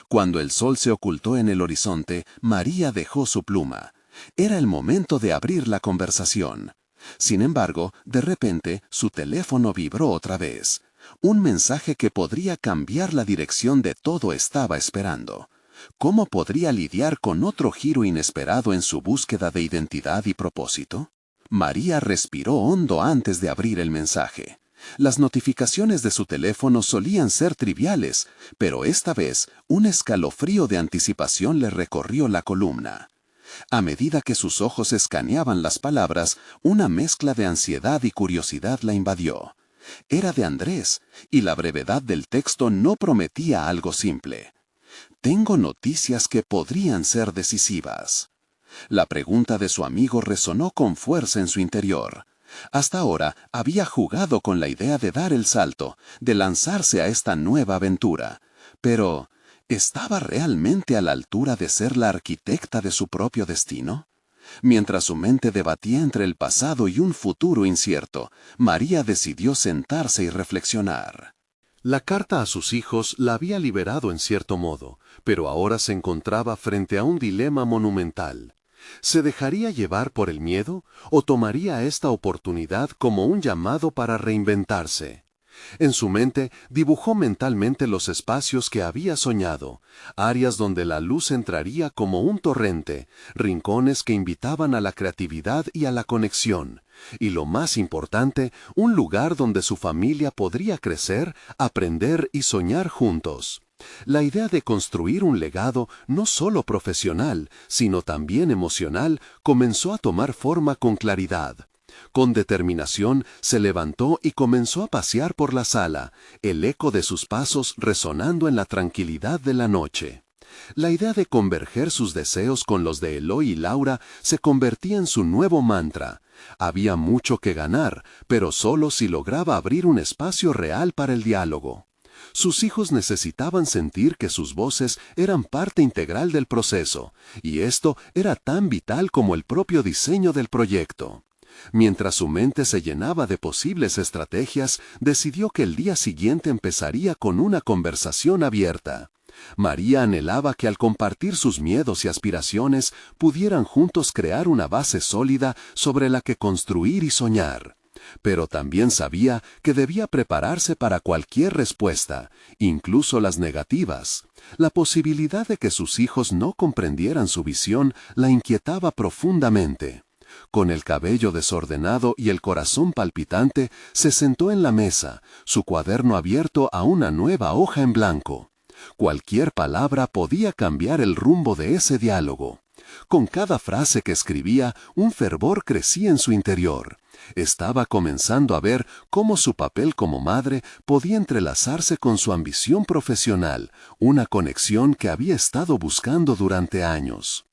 Cuando el sol se ocultó en el horizonte, María dejó su pluma. Era el momento de abrir la conversación. Sin embargo, de repente, su teléfono vibró otra vez. Un mensaje que podría cambiar la dirección de todo estaba esperando. ¿Cómo podría lidiar con otro giro inesperado en su búsqueda de identidad y propósito? María respiró hondo antes de abrir el mensaje. Las notificaciones de su teléfono solían ser triviales, pero esta vez un escalofrío de anticipación le recorrió la columna. A medida que sus ojos escaneaban las palabras, una mezcla de ansiedad y curiosidad la invadió. Era de Andrés, y la brevedad del texto no prometía algo simple. Tengo noticias que podrían ser decisivas. La pregunta de su amigo resonó con fuerza en su interior. Hasta ahora había jugado con la idea de dar el salto, de lanzarse a esta nueva aventura. Pero, ¿estaba realmente a la altura de ser la arquitecta de su propio destino? Mientras su mente debatía entre el pasado y un futuro incierto, María decidió sentarse y reflexionar. La carta a sus hijos la había liberado en cierto modo, pero ahora se encontraba frente a un dilema monumental. ¿Se dejaría llevar por el miedo o tomaría esta oportunidad como un llamado para reinventarse? En su mente dibujó mentalmente los espacios que había soñado, áreas donde la luz entraría como un torrente, rincones que invitaban a la creatividad y a la conexión, Y lo más importante, un lugar donde su familia podría crecer, aprender y soñar juntos. La idea de construir un legado no solo profesional, sino también emocional, comenzó a tomar forma con claridad. Con determinación se levantó y comenzó a pasear por la sala, el eco de sus pasos resonando en la tranquilidad de la noche. La idea de converger sus deseos con los de Eloy y Laura se convertía en su nuevo mantra. Había mucho que ganar, pero solo si lograba abrir un espacio real para el diálogo. Sus hijos necesitaban sentir que sus voces eran parte integral del proceso, y esto era tan vital como el propio diseño del proyecto. Mientras su mente se llenaba de posibles estrategias, decidió que el día siguiente empezaría con una conversación abierta. María anhelaba que al compartir sus miedos y aspiraciones pudieran juntos crear una base sólida sobre la que construir y soñar. Pero también sabía que debía prepararse para cualquier respuesta, incluso las negativas. La posibilidad de que sus hijos no comprendieran su visión la inquietaba profundamente. Con el cabello desordenado y el corazón palpitante, se sentó en la mesa, su cuaderno abierto a una nueva hoja en blanco. Cualquier palabra podía cambiar el rumbo de ese diálogo. Con cada frase que escribía, un fervor crecía en su interior. Estaba comenzando a ver cómo su papel como madre podía entrelazarse con su ambición profesional, una conexión que había estado buscando durante años.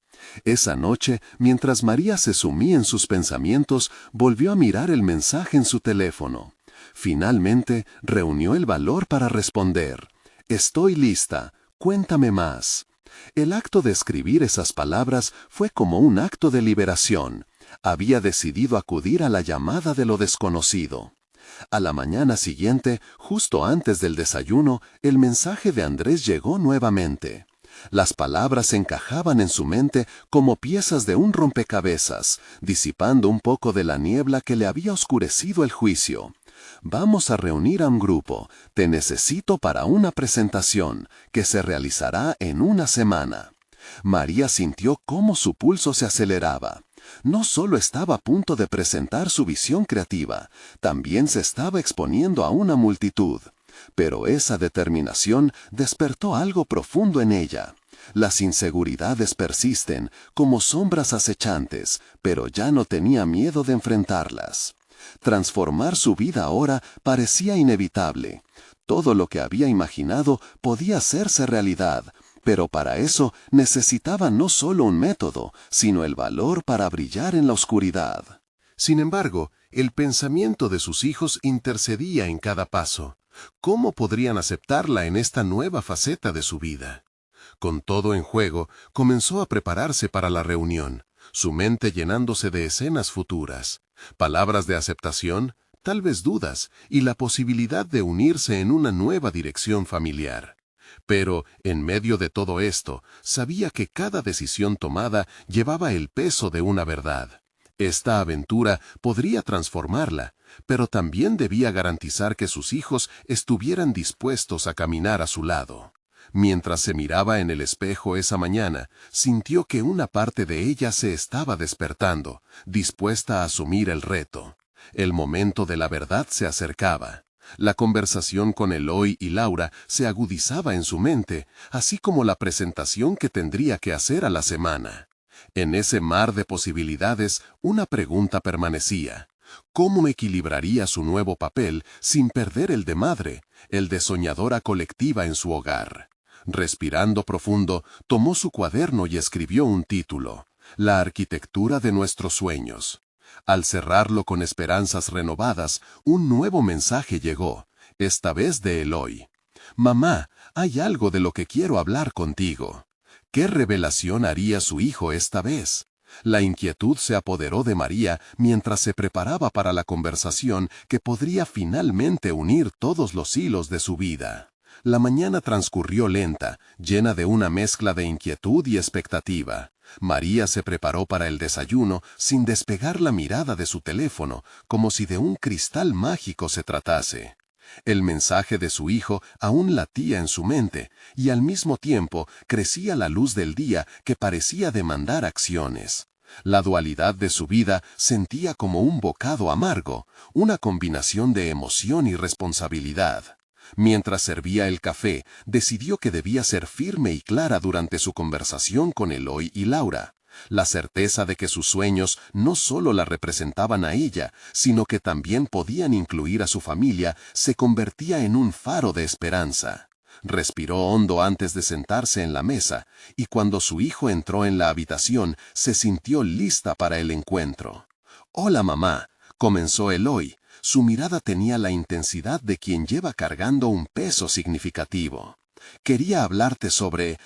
Esa noche, mientras María se sumía en sus pensamientos, volvió a mirar el mensaje en su teléfono. Finalmente, reunió el valor para responder. «Estoy lista. Cuéntame más». El acto de escribir esas palabras fue como un acto de liberación. Había decidido acudir a la llamada de lo desconocido. A la mañana siguiente, justo antes del desayuno, el mensaje de Andrés llegó nuevamente. Las palabras encajaban en su mente como piezas de un rompecabezas, disipando un poco de la niebla que le había oscurecido el juicio. «Vamos a reunir a un grupo. Te necesito para una presentación que se realizará en una semana». María sintió cómo su pulso se aceleraba. No solo estaba a punto de presentar su visión creativa, también se estaba exponiendo a una multitud. Pero esa determinación despertó algo profundo en ella. Las inseguridades persisten como sombras acechantes, pero ya no tenía miedo de enfrentarlas. Transformar su vida ahora parecía inevitable. Todo lo que había imaginado podía hacerse realidad, pero para eso necesitaba no solo un método, sino el valor para brillar en la oscuridad. Sin embargo, el pensamiento de sus hijos intercedía en cada paso. ¿Cómo podrían aceptarla en esta nueva faceta de su vida? Con todo en juego, comenzó a prepararse para la reunión, su mente llenándose de escenas futuras, palabras de aceptación, tal vez dudas, y la posibilidad de unirse en una nueva dirección familiar. Pero, en medio de todo esto, sabía que cada decisión tomada llevaba el peso de una verdad. Esta aventura podría transformarla, pero también debía garantizar que sus hijos estuvieran dispuestos a caminar a su lado. Mientras se miraba en el espejo esa mañana, sintió que una parte de ella se estaba despertando, dispuesta a asumir el reto. El momento de la verdad se acercaba. La conversación con Eloy y Laura se agudizaba en su mente, así como la presentación que tendría que hacer a la semana. En ese mar de posibilidades, una pregunta permanecía. ¿Cómo equilibraría su nuevo papel sin perder el de madre, el de soñadora colectiva en su hogar? Respirando profundo, tomó su cuaderno y escribió un título: La arquitectura de nuestros sueños. Al cerrarlo con esperanzas renovadas, un nuevo mensaje llegó, esta vez de Eloy. «Mamá, hay algo de lo que quiero hablar contigo». ¿Qué revelación haría su hijo esta vez? La inquietud se apoderó de María mientras se preparaba para la conversación que podría finalmente unir todos los hilos de su vida. La mañana transcurrió lenta, llena de una mezcla de inquietud y expectativa. María se preparó para el desayuno sin despegar la mirada de su teléfono, como si de un cristal mágico se tratase. El mensaje de su hijo aún latía en su mente, y al mismo tiempo crecía la luz del día que parecía demandar acciones. La dualidad de su vida sentía como un bocado amargo, una combinación de emoción y responsabilidad. Mientras servía el café, decidió que debía ser firme y clara durante su conversación con Eloy y Laura. La certeza de que sus sueños no solo la representaban a ella, sino que también podían incluir a su familia, se convertía en un faro de esperanza. Respiró hondo antes de sentarse en la mesa, y cuando su hijo entró en la habitación, se sintió lista para el encuentro. «Hola, mamá», comenzó Eloy. Su mirada tenía la intensidad de quien lleva cargando un peso significativo. «Quería hablarte sobre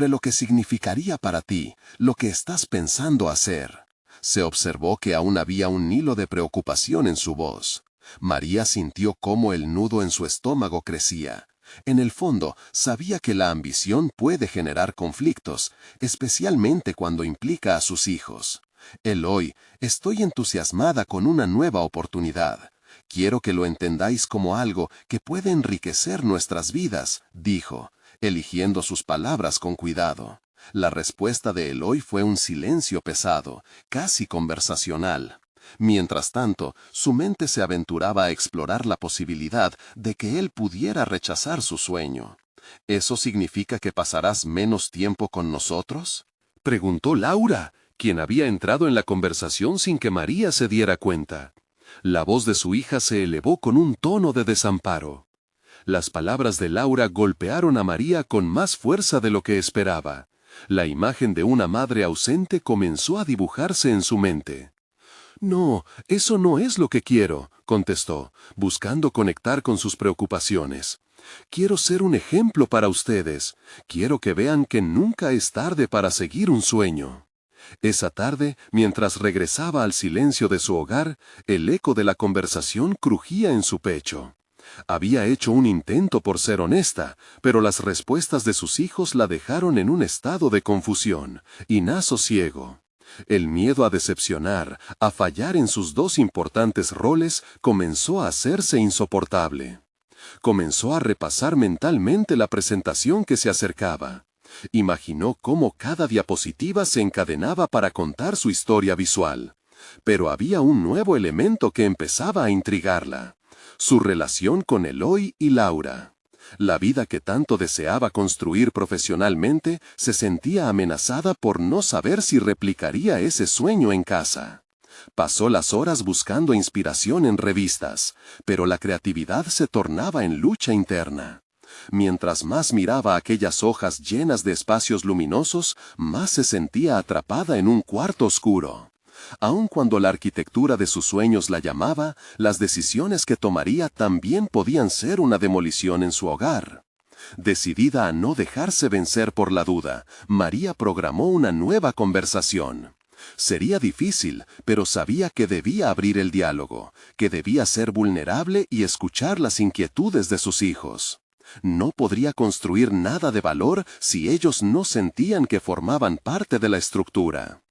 lo que significaría para ti, lo que estás pensando hacer». Se observó que aún había un hilo de preocupación en su voz. María sintió cómo el nudo en su estómago crecía. En el fondo, sabía que la ambición puede generar conflictos, especialmente cuando implica a sus hijos. «Eloy, estoy entusiasmada con una nueva oportunidad. Quiero que lo entendáis como algo que puede enriquecer nuestras vidas», dijo, eligiendo sus palabras con cuidado. La respuesta de Eloy fue un silencio pesado, casi conversacional. Mientras tanto, su mente se aventuraba a explorar la posibilidad de que él pudiera rechazar su sueño. «¿Eso significa que pasarás menos tiempo con nosotros?», preguntó Laura, quien había entrado en la conversación sin que María se diera cuenta. La voz de su hija se elevó con un tono de desamparo. Las palabras de Laura golpearon a María con más fuerza de lo que esperaba. La imagen de una madre ausente comenzó a dibujarse en su mente. «No, eso no es lo que quiero», contestó, buscando conectar con sus preocupaciones. «Quiero ser un ejemplo para ustedes. Quiero que vean que nunca es tarde para seguir un sueño». Esa tarde, mientras regresaba al silencio de su hogar, el eco de la conversación crujía en su pecho. Había hecho un intento por ser honesta, pero las respuestas de sus hijos la dejaron en un estado de confusión, inasosiego. El miedo a decepcionar, a fallar en sus dos importantes roles, comenzó a hacerse insoportable. Comenzó a repasar mentalmente la presentación que se acercaba. Imaginó cómo cada diapositiva se encadenaba para contar su historia visual. Pero había un nuevo elemento que empezaba a intrigarla: su relación con Eloy y Laura. La vida que tanto deseaba construir profesionalmente se sentía amenazada por no saber si replicaría ese sueño en casa. Pasó las horas buscando inspiración en revistas, pero la creatividad se tornaba en lucha interna. Mientras más miraba aquellas hojas llenas de espacios luminosos, más se sentía atrapada en un cuarto oscuro. Aun cuando la arquitectura de sus sueños la llamaba, las decisiones que tomaría también podían ser una demolición en su hogar. Decidida a no dejarse vencer por la duda, María programó una nueva conversación. Sería difícil, pero sabía que debía abrir el diálogo, que debía ser vulnerable y escuchar las inquietudes de sus hijos. No podría construir nada de valor si ellos no sentían que formaban parte de la estructura.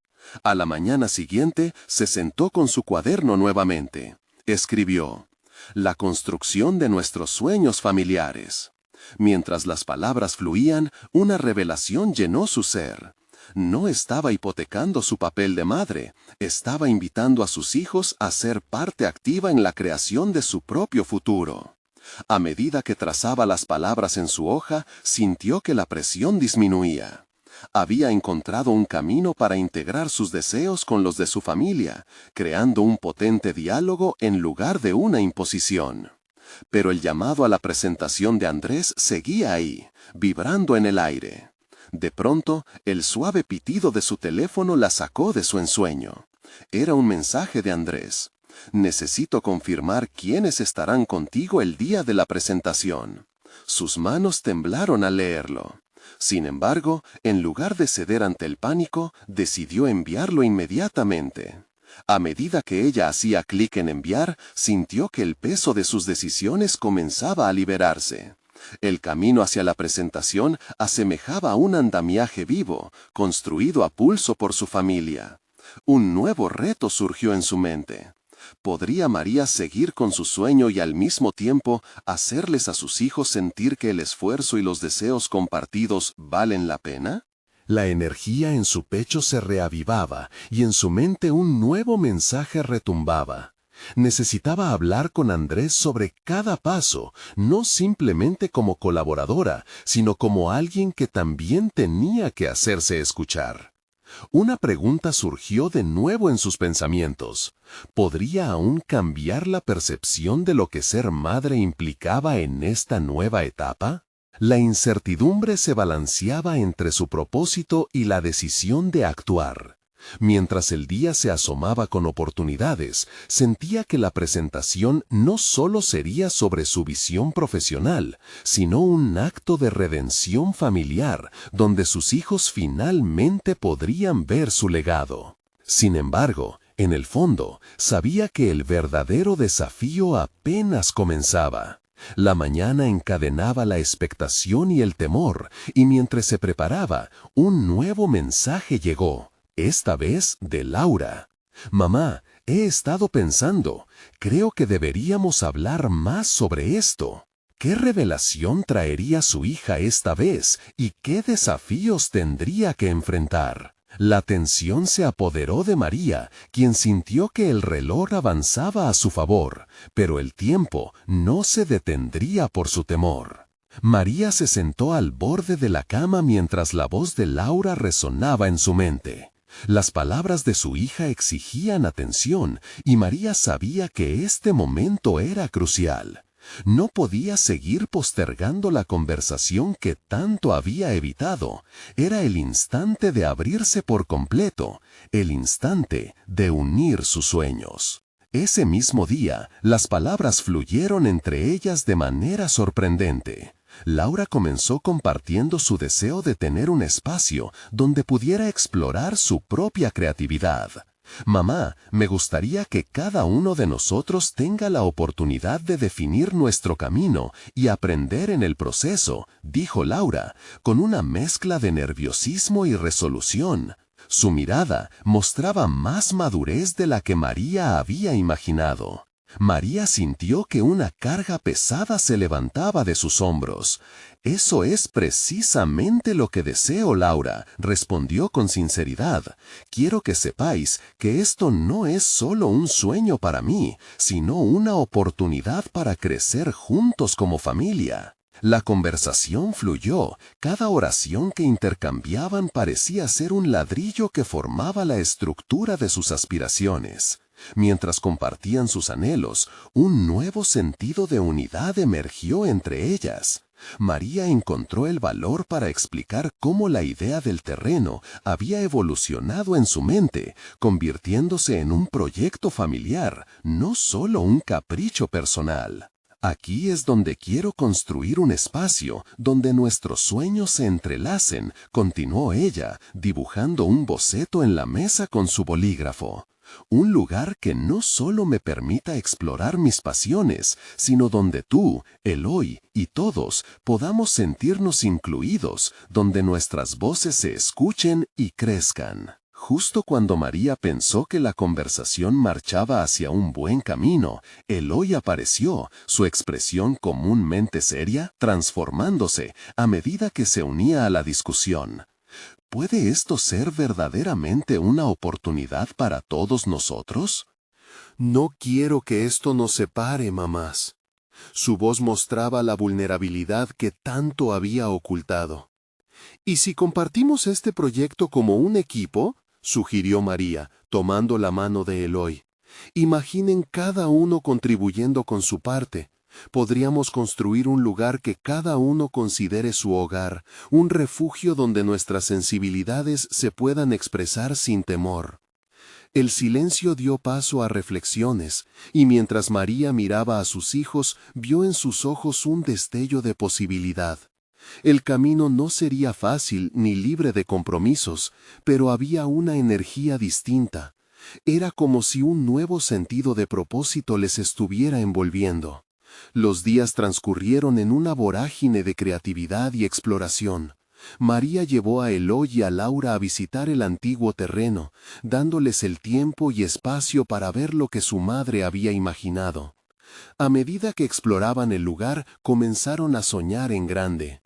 A la mañana siguiente se sentó con su cuaderno nuevamente. Escribió: «La construcción de nuestros sueños familiares». Mientras las palabras fluían, una revelación llenó su ser. No estaba hipotecando su papel de madre, estaba invitando a sus hijos a ser parte activa en la creación de su propio futuro. A medida que trazaba las palabras en su hoja, sintió que la presión disminuía. Había encontrado un camino para integrar sus deseos con los de su familia, creando un potente diálogo en lugar de una imposición. Pero el llamado a la presentación de Andrés seguía ahí, vibrando en el aire. De pronto, el suave pitido de su teléfono la sacó de su ensueño. Era un mensaje de Andrés: «Necesito confirmar quiénes estarán contigo el día de la presentación». Sus manos temblaron al leerlo. Sin embargo, en lugar de ceder ante el pánico, decidió enviarlo inmediatamente. A medida que ella hacía clic en enviar, sintió que el peso de sus decisiones comenzaba a liberarse. El camino hacia la presentación asemejaba a un andamiaje vivo, construido a pulso por su familia. Un nuevo reto surgió en su mente. ¿Podría María seguir con su sueño y al mismo tiempo hacerles a sus hijos sentir que el esfuerzo y los deseos compartidos valen la pena? La energía en su pecho se reavivaba y en su mente un nuevo mensaje retumbaba. Necesitaba hablar con Andrés sobre cada paso, no simplemente como colaboradora, sino como alguien que también tenía que hacerse escuchar. Una pregunta surgió de nuevo en sus pensamientos. ¿Podría aún cambiar la percepción de lo que ser madre implicaba en esta nueva etapa? La incertidumbre se balanceaba entre su propósito y la decisión de actuar. Mientras el día se asomaba con oportunidades, sentía que la presentación no solo sería sobre su visión profesional, sino un acto de redención familiar, donde sus hijos finalmente podrían ver su legado. Sin embargo, en el fondo, sabía que el verdadero desafío apenas comenzaba. La mañana encadenaba la expectación y el temor, y mientras se preparaba, un nuevo mensaje llegó. Esta vez de Laura. Mamá, he estado pensando, creo que deberíamos hablar más sobre esto. ¿Qué revelación traería su hija esta vez y qué desafíos tendría que enfrentar? La tensión se apoderó de María, quien sintió que el reloj avanzaba a su favor, pero el tiempo no se detendría por su temor. María se sentó al borde de la cama mientras la voz de Laura resonaba en su mente. Las palabras de su hija exigían atención y María sabía que este momento era crucial. No podía seguir postergando la conversación que tanto había evitado. Era el instante de abrirse por completo, el instante de unir sus sueños. Ese mismo día, las palabras fluyeron entre ellas de manera sorprendente. Laura comenzó compartiendo su deseo de tener un espacio donde pudiera explorar su propia creatividad. Mamá, me gustaría que cada uno de nosotros tenga la oportunidad de definir nuestro camino y aprender en el proceso, dijo Laura, con una mezcla de nerviosismo y resolución. Su mirada mostraba más madurez de la que María había imaginado. María sintió que una carga pesada se levantaba de sus hombros. «Eso es precisamente lo que deseo, Laura», respondió con sinceridad. «Quiero que sepáis que esto no es solo un sueño para mí, sino una oportunidad para crecer juntos como familia». La conversación fluyó. Cada oración que intercambiaban parecía ser un ladrillo que formaba la estructura de sus aspiraciones. Mientras compartían sus anhelos, un nuevo sentido de unidad emergió entre ellas. María encontró el valor para explicar cómo la idea del terreno había evolucionado en su mente, convirtiéndose en un proyecto familiar, no solo un capricho personal. «Aquí es donde quiero construir un espacio donde nuestros sueños se entrelacen», continuó ella, dibujando un boceto en la mesa con su bolígrafo. «Un lugar que no solo me permita explorar mis pasiones, sino donde tú, Eloy y todos podamos sentirnos incluidos, donde nuestras voces se escuchen y crezcan». Justo cuando María pensó que la conversación marchaba hacia un buen camino, Eloy apareció, su expresión comúnmente seria, transformándose a medida que se unía a la discusión. ¿Puede esto ser verdaderamente una oportunidad para todos nosotros? «No quiero que esto nos separe, mamás». Su voz mostraba la vulnerabilidad que tanto había ocultado. «¿Y si compartimos este proyecto como un equipo?», sugirió María, tomando la mano de Eloy. «Imaginen cada uno contribuyendo con su parte. Podríamos construir un lugar que cada uno considere su hogar, un refugio donde nuestras sensibilidades se puedan expresar sin temor». El silencio dio paso a reflexiones, y mientras María miraba a sus hijos, vio en sus ojos un destello de posibilidad. El camino no sería fácil ni libre de compromisos, pero había una energía distinta. Era como si un nuevo sentido de propósito les estuviera envolviendo. Los días transcurrieron en una vorágine de creatividad y exploración. María llevó a Eloy y a Laura a visitar el antiguo terreno, dándoles el tiempo y espacio para ver lo que su madre había imaginado. A medida que exploraban el lugar, comenzaron a soñar en grande.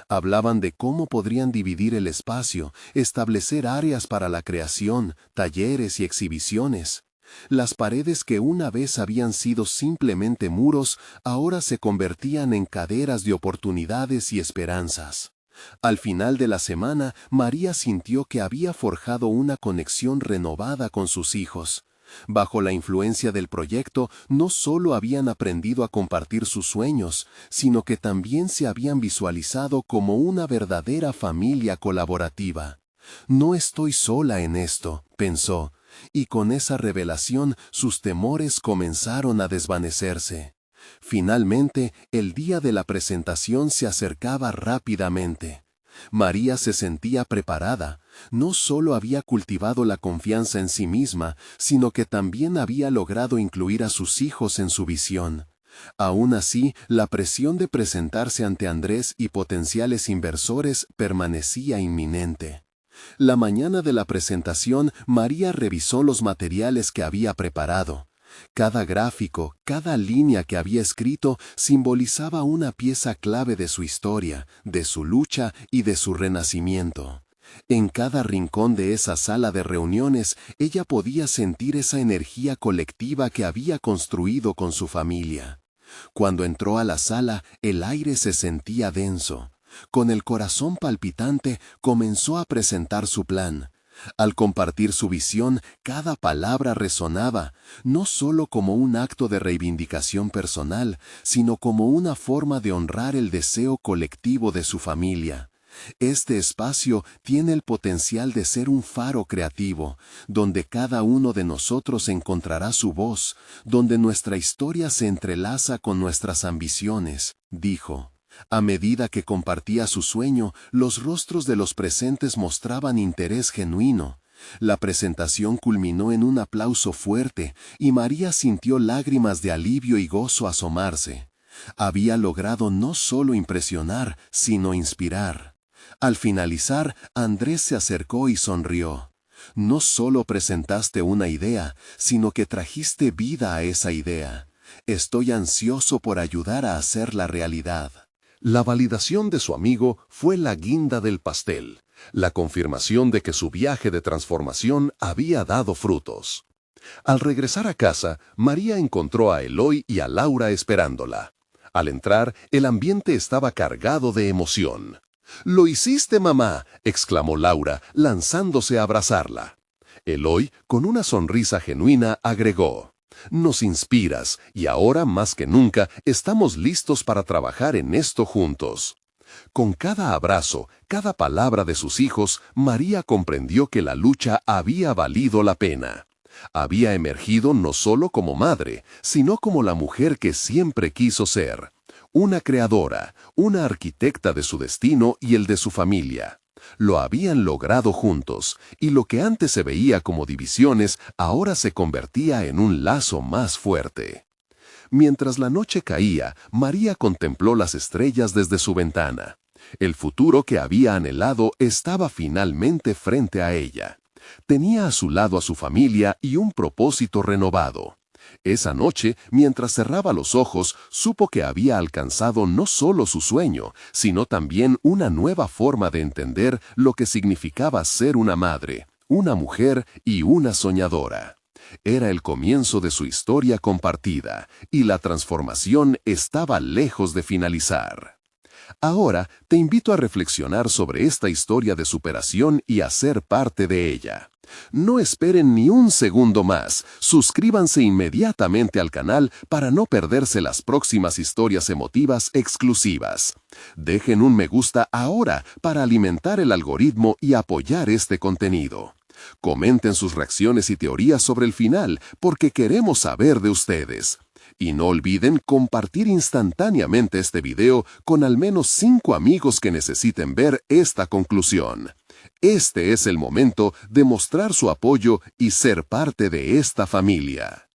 Hablaban de cómo podrían dividir el espacio, establecer áreas para la creación, talleres y exhibiciones. Las paredes que una vez habían sido simplemente muros, ahora se convertían en caderas de oportunidades y esperanzas. Al final de la semana, María sintió que había forjado una conexión renovada con sus hijos. Bajo la influencia del proyecto, no solo habían aprendido a compartir sus sueños, sino que también se habían visualizado como una verdadera familia colaborativa. No estoy sola en esto, pensó, y con esa revelación sus temores comenzaron a desvanecerse. Finalmente, el día de la presentación se acercaba rápidamente. María se sentía preparada. No solo había cultivado la confianza en sí misma, sino que también había logrado incluir a sus hijos en su visión. Aún así, la presión de presentarse ante Andrés y potenciales inversores permanecía inminente. La mañana de la presentación, María revisó los materiales que había preparado. Cada gráfico, cada línea que había escrito simbolizaba una pieza clave de su historia, de su lucha y de su renacimiento. En cada rincón de esa sala de reuniones, ella podía sentir esa energía colectiva que había construido con su familia. Cuando entró a la sala, el aire se sentía denso. Con el corazón palpitante, comenzó a presentar su plan. Al compartir su visión, cada palabra resonaba, no solo como un acto de reivindicación personal, sino como una forma de honrar el deseo colectivo de su familia. Este espacio tiene el potencial de ser un faro creativo, donde cada uno de nosotros encontrará su voz, donde nuestra historia se entrelaza con nuestras ambiciones, dijo. A medida que compartía su sueño, los rostros de los presentes mostraban interés genuino. La presentación culminó en un aplauso fuerte, y María sintió lágrimas de alivio y gozo asomarse. Había logrado no solo impresionar, sino inspirar. Al finalizar, Andrés se acercó y sonrió. No solo presentaste una idea, sino que trajiste vida a esa idea. Estoy ansioso por ayudar a hacerla realidad. La validación de su amigo fue la guinda del pastel, la confirmación de que su viaje de transformación había dado frutos. Al regresar a casa, María encontró a Eloy y a Laura esperándola. Al entrar, el ambiente estaba cargado de emoción. «¡Lo hiciste, mamá!», exclamó Laura, lanzándose a abrazarla. Eloy, con una sonrisa genuina, agregó: «Nos inspiras, y ahora más que nunca estamos listos para trabajar en esto juntos». Con cada abrazo, cada palabra de sus hijos, María comprendió que la lucha había valido la pena. Había emergido no solo como madre, sino como la mujer que siempre quiso ser. Una creadora, una arquitecta de su destino y el de su familia. Lo habían logrado juntos, y lo que antes se veía como divisiones ahora se convertía en un lazo más fuerte. Mientras la noche caía, María contempló las estrellas desde su ventana. El futuro que había anhelado estaba finalmente frente a ella. Tenía a su lado a su familia y un propósito renovado. Esa noche, mientras cerraba los ojos, supo que había alcanzado no solo su sueño, sino también una nueva forma de entender lo que significaba ser una madre, una mujer y una soñadora. Era el comienzo de su historia compartida, y la transformación estaba lejos de finalizar. Ahora te invito a reflexionar sobre esta historia de superación y a ser parte de ella. No esperen ni un segundo más. Suscríbanse inmediatamente al canal para no perderse las próximas historias emotivas exclusivas. Dejen un me gusta ahora para alimentar el algoritmo y apoyar este contenido. Comenten sus reacciones y teorías sobre el final porque queremos saber de ustedes. Y no olviden compartir instantáneamente este video con al menos 5 amigos que necesiten ver esta conclusión. Este es el momento de mostrar su apoyo y ser parte de esta familia.